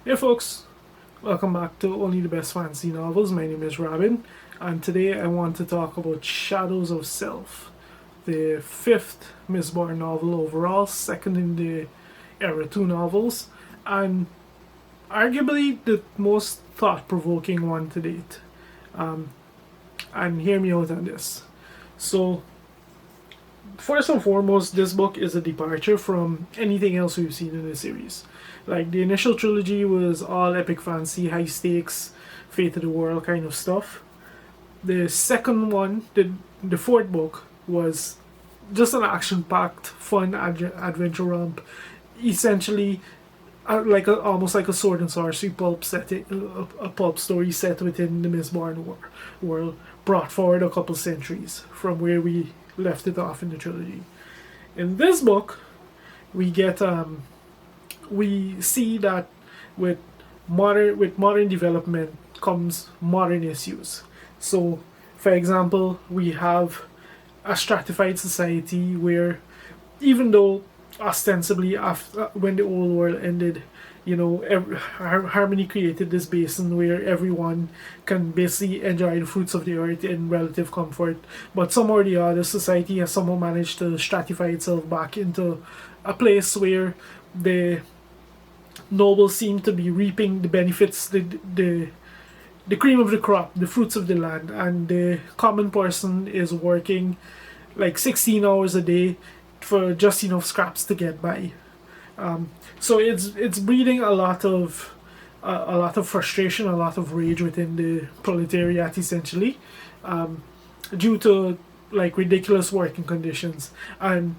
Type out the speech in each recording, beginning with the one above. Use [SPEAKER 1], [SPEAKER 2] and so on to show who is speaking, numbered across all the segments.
[SPEAKER 1] Hey folks, welcome back to Only the Best Fantasy Novels. My name is Robin, and today I want to talk about Shadows of Self, the fifth Mistborn novel overall, second in the Era 2 novels, and arguably the most thought provoking one to date. And hear me out on this. So, first and foremost, this book is a departure from anything else we've seen in the series. Like, the initial trilogy was all epic fantasy, high stakes, fate of the world kind of stuff. The second one, the fourth book, was just an action packed, fun adventure romp. Essentially, almost like a sword and sorcery pulp setting, a pulp story set within the Mistborn world, brought forward a couple centuries from where we left it off in the trilogy. In this book, we get we see that with modern development comes modern issues. So, for example, we have a stratified society where, even though ostensibly after when the old world ended, Harmony created this basin where everyone can basically enjoy the fruits of the earth in relative comfort. But somehow or the other, society has somehow managed to stratify itself back into a place where the nobles seem to be reaping the benefits, the cream of the crop, the fruits of the land, and the common person is working like 16 hours a day for just enough scraps to get by. So it's breeding a lot of frustration, a lot of rage within the proletariat, essentially, due to like ridiculous working conditions, and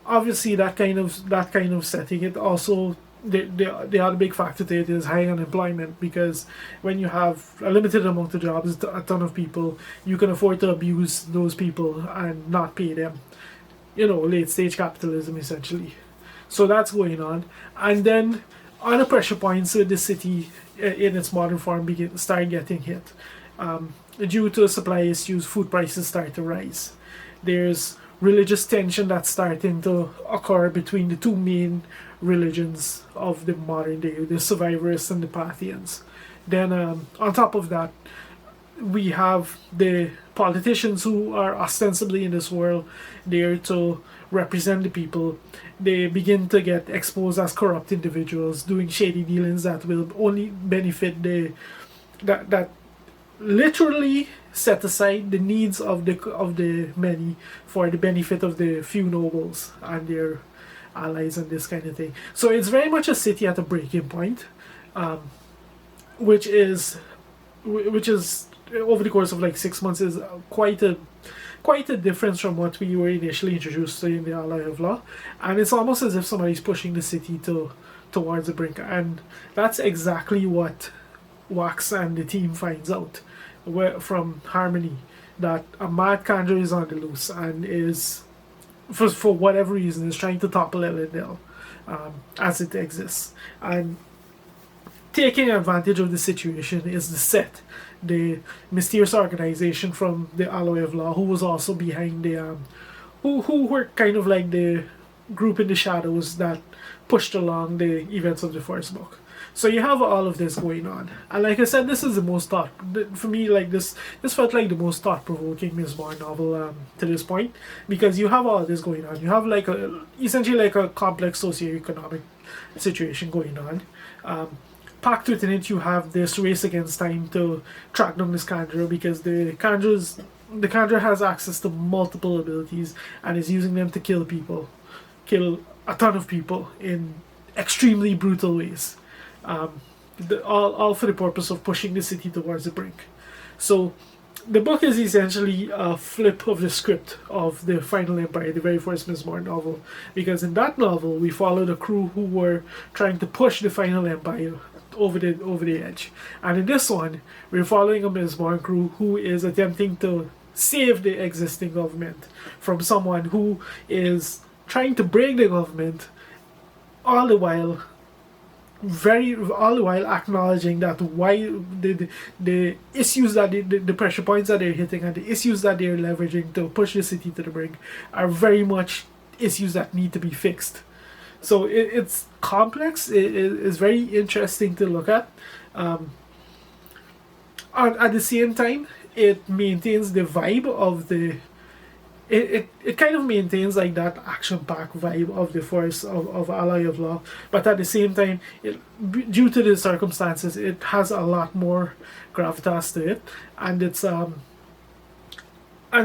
[SPEAKER 1] obviously that kind of setting. It also the other big factor to it is high unemployment, because when you have a limited amount of jobs, a ton of people, you can afford to abuse those people and not pay them. Late stage capitalism, essentially. So that's going on, and then other pressure points with the city in its modern form start getting hit. Due to supply issues, food prices start to rise. There's religious tension that's starting to occur between the two main religions of the modern day, the Survivorists and the Parthians. Then, on top of that, we have the politicians who are ostensibly in this world there to represent the people. They begin to get exposed as corrupt individuals doing shady dealings that will only benefit that literally set aside the needs of the many for the benefit of the few nobles and their allies and this kind of thing. So it's very much a city at a breaking point, which is which is over the course of like 6 months is quite a difference from what we were initially introduced to in the Ally of Law, and it's almost as if somebody's pushing the city towards the brink, and that's exactly what Wax and the team finds out from Harmony, that a mad Kandra is on the loose and is, for whatever reason, is trying to topple Elendil, as it exists. And taking advantage of the situation is the Set, the mysterious organization from the Alloy of Law, who was also behind who were kind of like the group in the shadows that pushed along the events of the first book. So you have all of this going on, and like I said, this is the most thought for me. Like this felt like the most thought-provoking Miss Bond novel, to this point, because you have all of this going on. You have like essentially like a complex socio-economic situation going on. Packed within it, you have this race against time to track down this Kandra, because the Kandra has access to multiple abilities and is using them to kill a ton of people in extremely brutal ways. All for the purpose of pushing the city towards the brink. So the book is essentially a flip of the script of the Final Empire, the very first Mistborn novel, because in that novel we followed a crew who were trying to push the Final Empire over the edge, and in this one we're following a Mistborn crew who is attempting to save the existing government from someone who is trying to break the government, all the while acknowledging that why the issues that the pressure points that they're hitting and the issues that they're leveraging to push the city to the brink are very much issues that need to be fixed. So it's complex. It's very interesting to look at. Um, and at the same time, it maintains the vibe of the. It kind of maintains like that action-packed vibe of the Force of Ally of Law, but at the same time, due to the circumstances, it has a lot more gravitas to it, and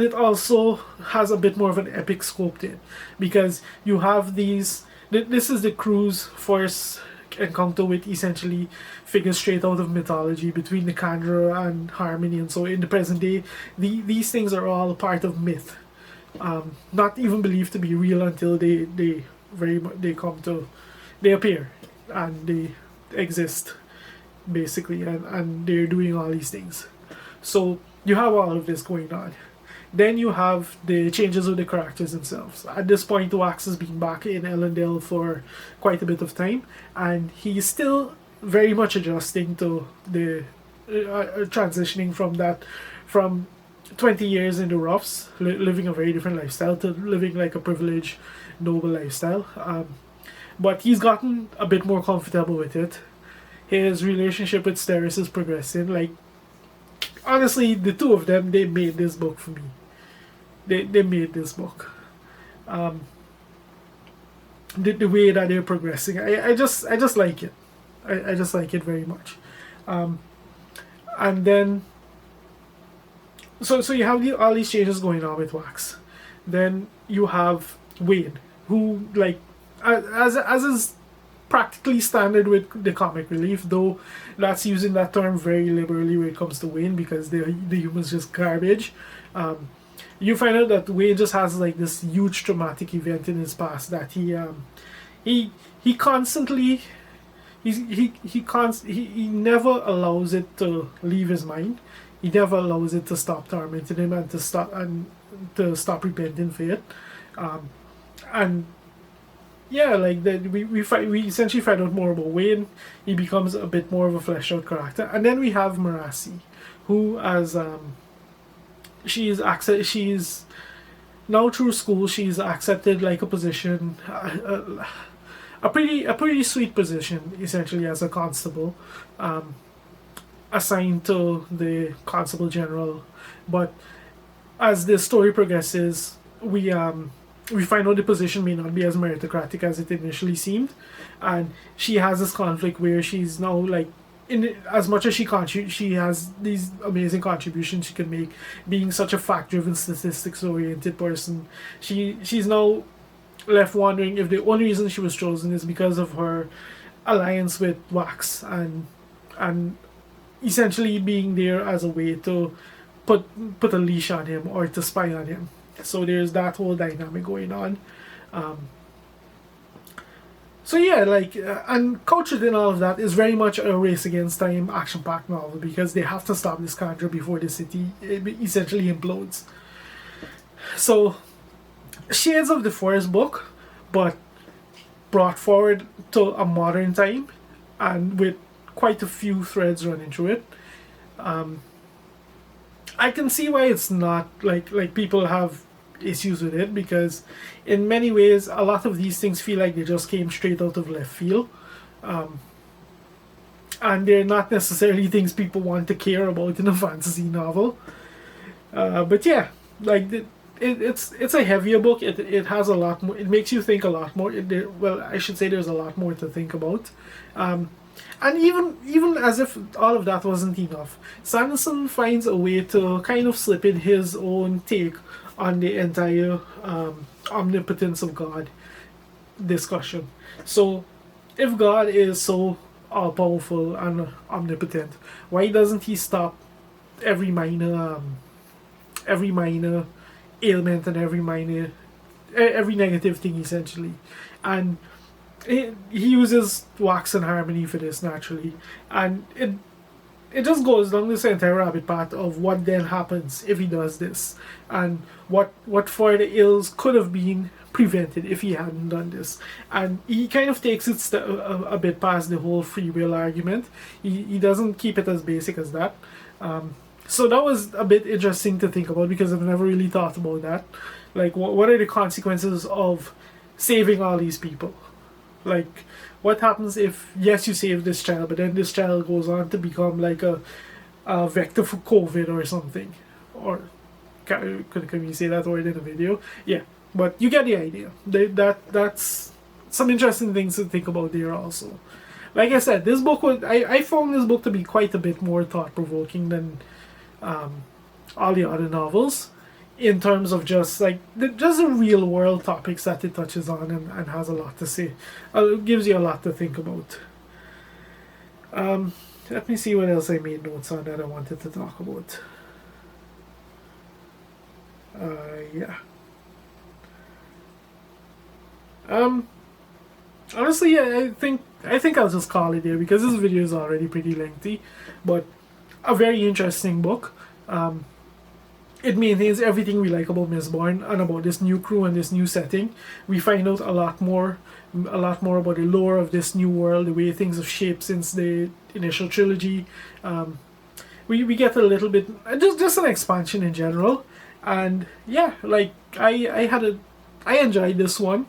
[SPEAKER 1] it also has a bit more of an epic scope to it, because you have these. This is the crew's first encounter with essentially figures straight out of mythology between the Kandra and Harmony, and so in the present day, these things are all part of myth, not even believed to be real until they come to they appear and they exist basically, and they're doing all these things. So you have all of this going on. Then you have the changes of the characters themselves. At this point, Wax has been back in Ellendale for quite a bit of time, and he's still very much adjusting to the transitioning from 20 years in the roughs, living a very different lifestyle, to living like a privileged, noble lifestyle. But he's gotten a bit more comfortable with it. His relationship with Steris is progressing. Like, honestly, the two of them, they made this book for me. They made this book. The way that they're progressing, I just like it. I just like it very much. And then so you have all these changes going on with Wax. Then you have Wayne, who, like, as is practically standard with the comic relief, though that's using that term very liberally when it comes to Wayne, because the humans just garbage. You find out that Wayne just has like this huge traumatic event in his past that he constantly he never allows it to leave his mind. He never allows it to stop tormenting him and to stop repenting for it. And yeah, like that we essentially find out more about Wayne. He becomes a bit more of a fleshed out character, and then we have Marasi, who as she's now through school she's accepted like a position, a pretty sweet position essentially as a constable, assigned to the constable general. But as the story progresses, we find out the position may not be as meritocratic as it initially seemed, and she has this conflict where she's now like, in as much as she has these amazing contributions she can make, being such a fact-driven, statistics-oriented person. She's now left wondering if the only reason she was chosen is because of her alliance with Wax, and essentially being there as a way to put a leash on him or to spy on him. So there's that whole dynamic going on. So yeah, like, and couched in all of that is very much a race against time action-packed novel, because they have to stop this Kandra before the city essentially implodes. So, shades of the Forest book, but brought forward to a modern time, and with quite a few threads running through it. I can see why it's not like people have issues with it, because in many ways a lot of these things feel like they just came straight out of left field, and they're not necessarily things people want to care about in a fantasy novel. But yeah, like it's a heavier book. It has a lot more. It makes you think a lot more. Well, I should say there's a lot more to think about. And even as if all of that wasn't enough, Sanderson finds a way to kind of slip in his own take on the entire omnipotence of God discussion. So, if God is so all powerful and omnipotent, why doesn't he stop every minor ailment and every negative thing essentially? And he uses Wax and Harmony for this naturally, and it just goes down this entire rabbit path of what then happens if he does this, and what further ills could have been prevented if he hadn't done this. And he kind of takes it a bit past the whole free will argument. He doesn't keep it as basic as that. So that was a bit interesting to think about, because I've never really thought about that. Like, what are the consequences of saving all these people? Like, what happens if, yes, you save this child, but then this child goes on to become like a vector for COVID or something? Or can we say that word in a video? Yeah, but you get the idea. That's some interesting things to think about there also. Like I said, this book was I found this book to be quite a bit more thought provoking than all the other novels, in terms of just like just the real world topics that it touches on, and has a lot to say. It gives you a lot to think about. Let me see what else I made notes on that I wanted to talk about. Yeah. Honestly, yeah, I think I'll just call it there because this video is already pretty lengthy, but a very interesting book. It maintains everything we like about Mistborn and about this new crew and this new setting. We find out a lot more about the lore of this new world, the way things have shaped since the initial trilogy. We get a little bit just an expansion in general, and yeah, like I enjoyed this one.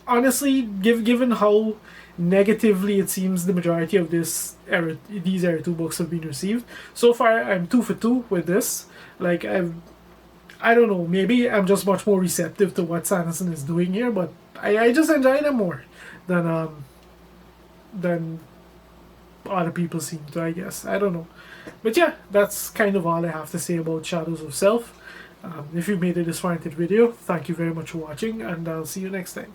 [SPEAKER 1] Honestly, given how negatively it seems the majority of these era 2 books have been received, so far I'm 2 for 2 with this. Like, I don't know, maybe I'm just much more receptive to what Sanderson is doing here, but I just enjoy them more than other people seem to, I guess. I don't know. But yeah, that's kind of all I have to say about Shadows of Self. If you made it this far into the video, thank you very much for watching, and I'll see you next time.